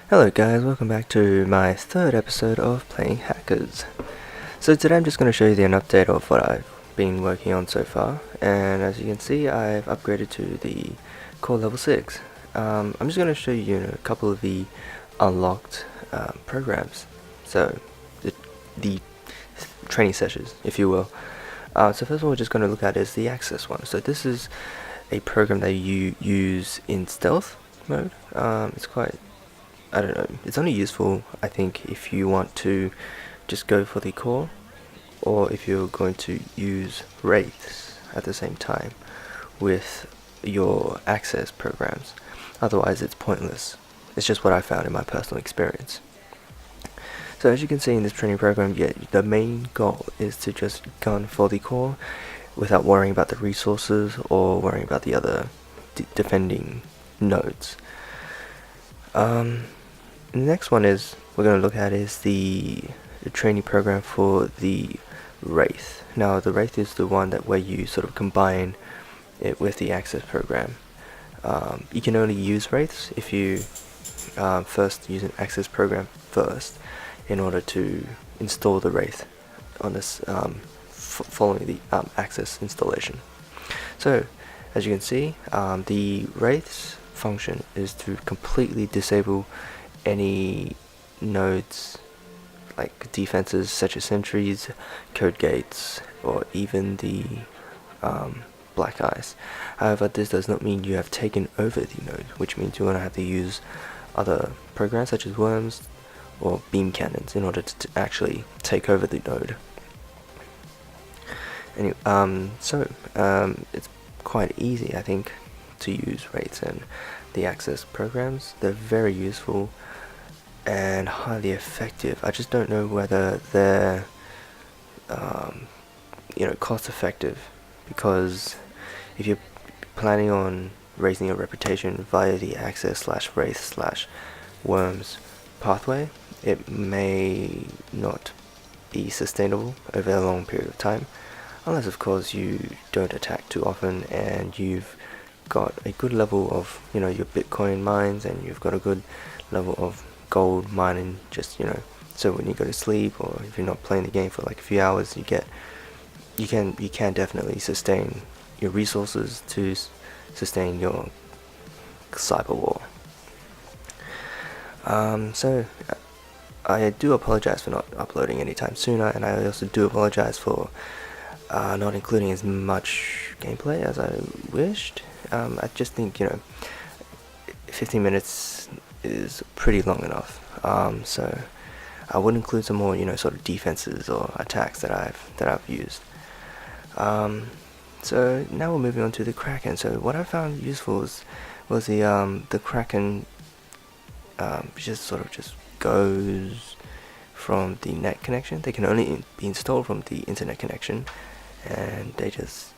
Hello guys, welcome back to my third episode of Playing Hackers. So today I'm just going to show you an update of what I've been working on so far, and as you can see I've upgraded to the core level 6. I'm just going to show you a couple of the unlocked programs, so the training sessions if you will. So first of all we're just going to look at is the access one. So this is a program that you use in stealth mode. It's quite, I don't know, it's only useful I think if you want to just go for the core, or if you're going to use wraiths at the same time with your access programs. Otherwise it's pointless. It's just what I found in my personal experience. So as you can see in this training program, the main goal is to just gun for the core without worrying about the resources or worrying about the other defending nodes. The next one is we're going to look at is the training program for the Wraith. Now the Wraith is the one that where you sort of combine it with the access program. You can only use Wraiths if you first use an access program first in order to install the Wraith on this following the access installation. So as you can see, the Wraith's function is to completely disable any nodes like defenses such as sentries, code gates, or even the black eyes. However, this does not mean you have taken over the node, which means you're going to have to use other programs such as worms or beam cannons in order to actually take over the node. Anyway, it's quite easy I think to use Wraiths and the access programs. They're very useful and highly effective. I just don't know whether they're cost effective, because if you're planning on raising your reputation via the access / wraith / worms pathway, it may not be sustainable over a long period of time, unless of course you don't attack too often and you've got a good level of your Bitcoin mines, and you've got a good level of gold mining, just so when you go to sleep or if you're not playing the game for like a few hours, you can definitely sustain your resources to sustain your cyber war. So I do apologize for not uploading anytime sooner, and I also do apologize for not including as much gameplay as I wished. I just think 15 minutes is pretty long enough. So I would include some more sort of defenses or attacks that I've used. So now we're moving on to the Kraken. So what I found useful was the Kraken just goes from the net connection. They can only be installed from the internet connection, and they just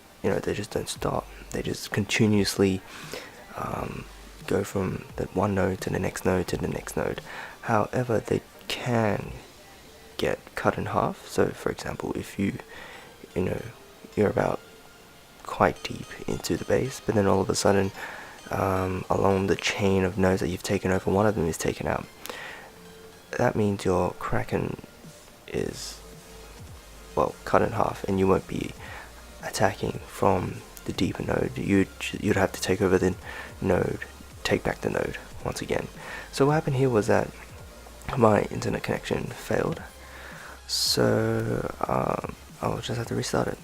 don't stop. They just continuously go from that one node to the next node to the next node. However, they can get cut in half. So for example, if you're about quite deep into the base, but then all of a sudden along the chain of nodes that you've taken over, one of them is taken out, that means your Kraken is cut in half, and you won't be attacking from the deeper node. You'd have to take over the node, take back the node once again. So what happened here was that my internet connection failed, so I'll just have to restart it.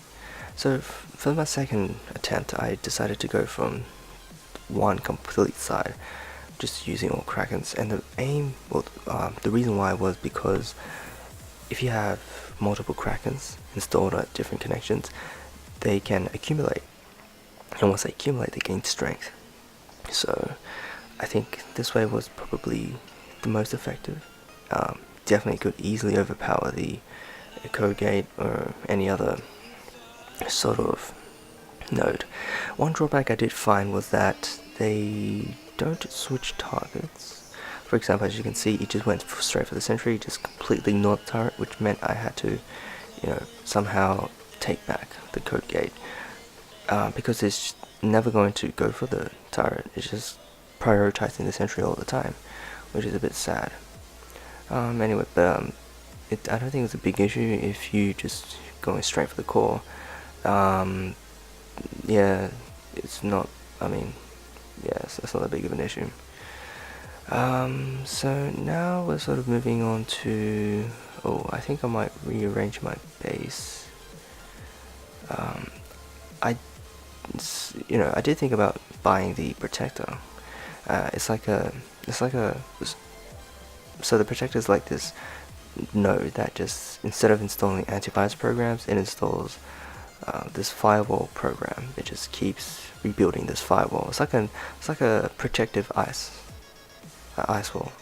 So for my second attempt, I decided to go from one complete side, just using all Krakens, and the reason why was because if you have multiple Krakens installed at different connections, they can accumulate, and once they accumulate, they gain strength. So I think this way was probably the most effective. Definitely could easily overpower the code gate or any other sort of node. One drawback I did find was that they don't switch targets. For example, as you can see, it just went straight for the sentry, just completely ignored the turret, which meant I had to somehow take back the code gate, because it's never going to go for the turret. It's just prioritizing the sentry all the time, which is a bit sad. Anyway, but I don't think it's a big issue if you just going straight for the core. Yeah, it's not. I mean, yes, that's not that big of an issue. So now we're sort of moving on to. Oh, I think I might rearrange my base. I did think about buying the protector. It's like a. So the protector is like this node that just, instead of installing antivirus programs, it installs this firewall program. It just keeps rebuilding this firewall. It's like a protective ice wall.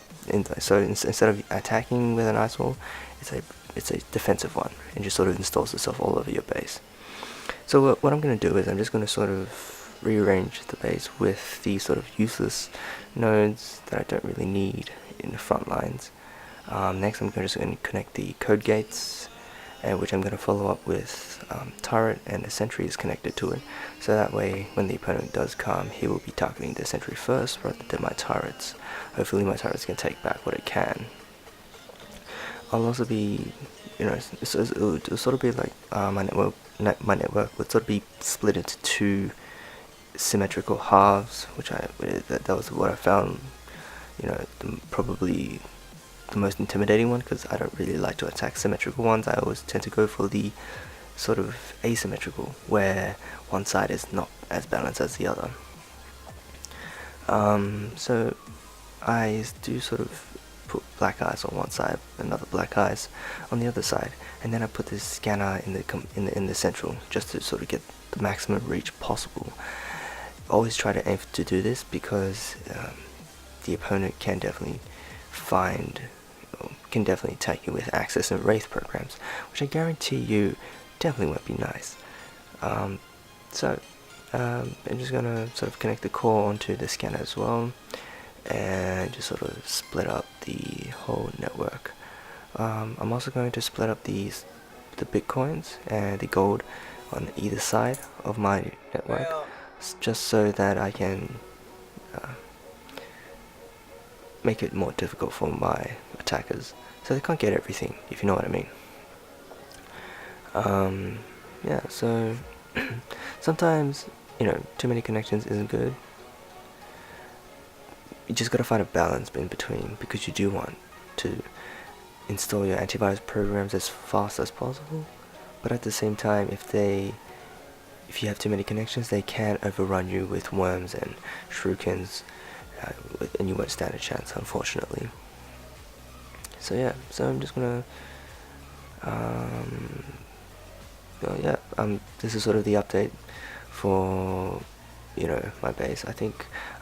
So instead of attacking with an ice wall, it's a defensive one, and just sort of installs itself all over your base. So what I'm going to do is I'm just going to sort of rearrange the base with these sort of useless nodes that I don't really need in the front lines. Next, I'm just going to connect the code gates, which I'm going to follow up with turret and the sentries connected to it. So that way, when the opponent does come, he will be targeting the sentry first rather than my turrets. Hopefully, my turrets can take back what it can. I'll also be, it'll sort of be like my network would sort of be split into two symmetrical halves, that was what I found, probably the most intimidating one, because I don't really like to attack symmetrical ones. I always tend to go for the sort of asymmetrical, where one side is not as balanced as the other. So I do sort of put black eyes on one side, another black eyes on the other side, and then I put this scanner in the central, just to sort of get the maximum reach possible. Always try to aim to do this, because the opponent can definitely attack you with Access and Wraith programs, which I guarantee you definitely won't be nice. So I'm just gonna sort of connect the core onto the scanner as well, and just sort of split up the whole network. I'm also going to split up the bitcoins and the gold on either side of my network, just so that I can make it more difficult for my attackers, so they can't get everything, if you know what I mean. Yeah, so sometimes, too many connections isn't good. You just gotta find a balance in between, because you do want to install your antivirus programs as fast as possible, but at the same time, if you have too many connections, they can overrun you with worms and shurikens, and you won't stand a chance, unfortunately. So yeah, so I'm just gonna this is sort of the update for my base. I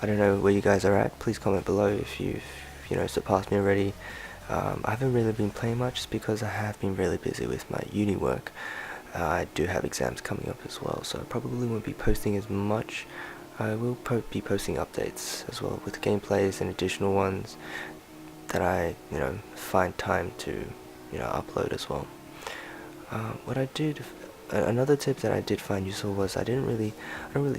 don't know where you guys are at. Please comment below if you've surpassed me already. I haven't really been playing much, just because I have been really busy with my uni work. I do have exams coming up as well, so I probably won't be posting as much. I will be posting updates as well, with gameplays and additional ones that I find time to upload as well. Another tip that I did find useful was I don't really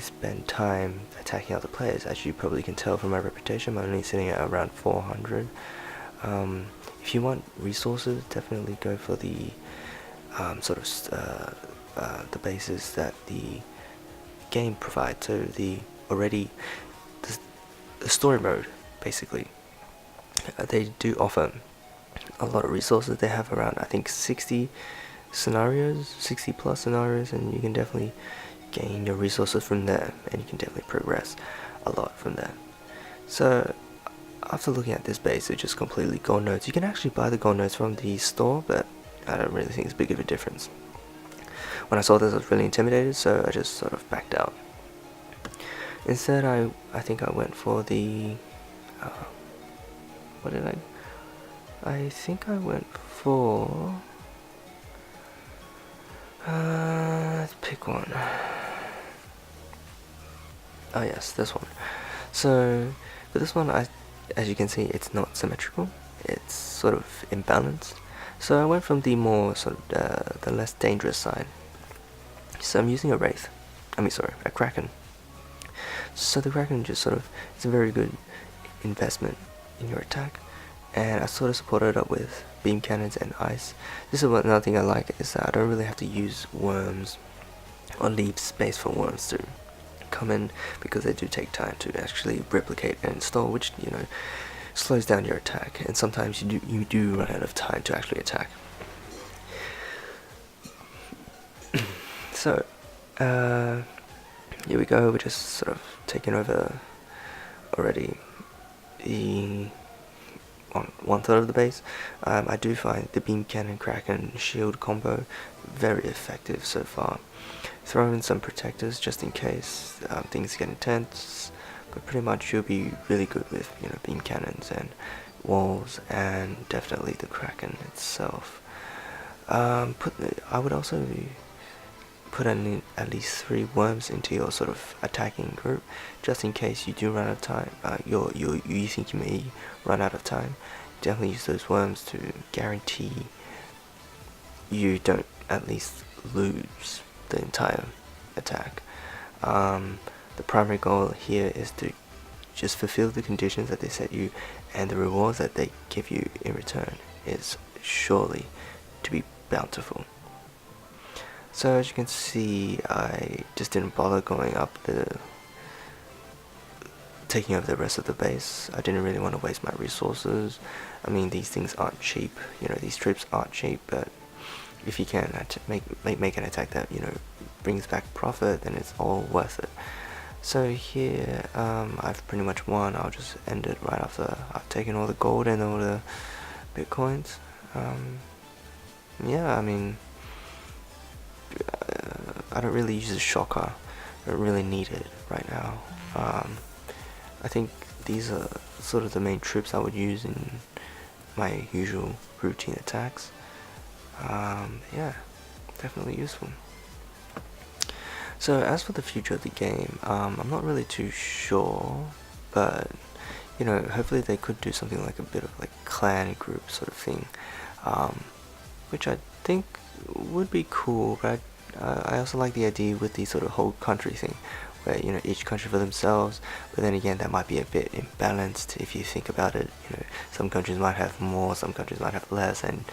spend time attacking other players. As you probably can tell from my reputation, I'm only sitting at around 400. If you want resources, definitely go for the the bases that the game provides. So the story mode, basically, they do offer a lot of resources. They have around, I think, 60 plus scenarios, and you can definitely gain your resources from there, and you can definitely progress a lot from there. So after looking at this base, it's just completely gold nodes. You can actually buy the gold nodes from the store, but I don't really think it's big of a difference. When I saw this, I was really intimidated, so I just sort of backed out. Instead, I think I went for the I think I went for let's pick one. Oh yes, this one. So for this one, as you can see, it's not symmetrical. It's sort of imbalanced. So I went from the more sort of the less dangerous side. So I'm using a Kraken. So the Kraken just sort of, it's a very good investment in your attack, and I sort of supported it up with beam cannons and ice. This is another thing I like, is that I don't really have to use worms or leave space for worms to come in, because they do take time to actually replicate and install, which, you know, slows down your attack, and sometimes you do run out of time to actually attack. So here we go. We're just sort of taking over already the one third of the base. I do find the beam cannon Kraken shield combo very effective so far. Throw in some protectors just in case things get intense, but pretty much you'll be really good with, you know, beam cannons and walls, and definitely the Kraken itself. I would also put in at least 3 worms into your sort of attacking group, just in case you do run out of time. You think you may run out of time. Definitely use those worms to guarantee you don't at least lose the entire attack. The primary goal here is to just fulfill the conditions that they set you, and the rewards that they give you in return is surely to be bountiful. So as you can see, I just didn't bother going up taking over the rest of the base. I didn't really want to waste my resources. I mean, these things aren't cheap, you know, these troops aren't cheap, but if you can make an attack that, you know, brings back profit, then it's all worth it. So here, I've pretty much won. I'll just end it right after I've taken all the gold and all the bitcoins. Yeah, I mean, I don't really use a shocker. I don't really need it right now. I think these are sort of the main troops I would use in my usual routine attacks. Yeah, definitely useful. So as for the future of the game, I'm not really too sure, but you know, hopefully they could do something like a bit of like clan group sort of thing, which I think would be cool. But I also like the idea with the sort of whole country thing, where, you know, each country for themselves. But then again, that might be a bit imbalanced if you think about it. You know, some countries might have more, some countries might have less, and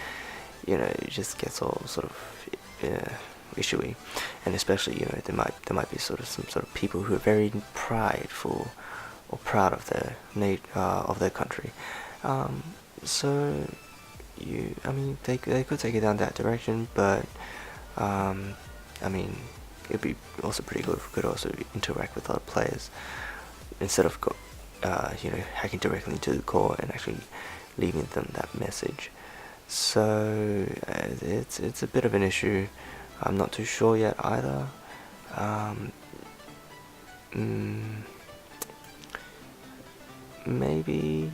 you know, it just gets all sort of issuey. And especially, you know, there might be sort of some sort of people who are very prideful or proud of their country. So I mean, they could take it down that direction, but I mean, it'd be also pretty good if we could also interact with other players instead of you know, hacking directly into the core and actually leaving them that message. So it's a bit of an issue. I'm not too sure yet either. Maybe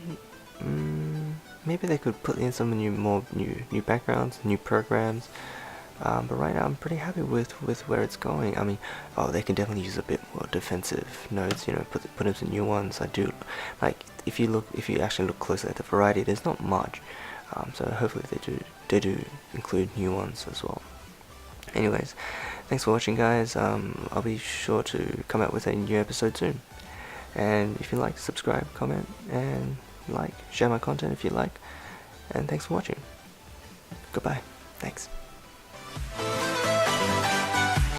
they could put in some new backgrounds, new programs. But right now I'm pretty happy with where it's going. I mean, they can definitely use a bit more defensive nodes. You know, put in some new ones. I do like, if you actually look closer at the variety, there's not much. So hopefully they do include new ones as well. Anyways, thanks for watching, guys. I'll be sure to come out with a new episode soon. And if you like, subscribe, comment, and share my content if you like. And thanks for watching. Goodbye. Thanks.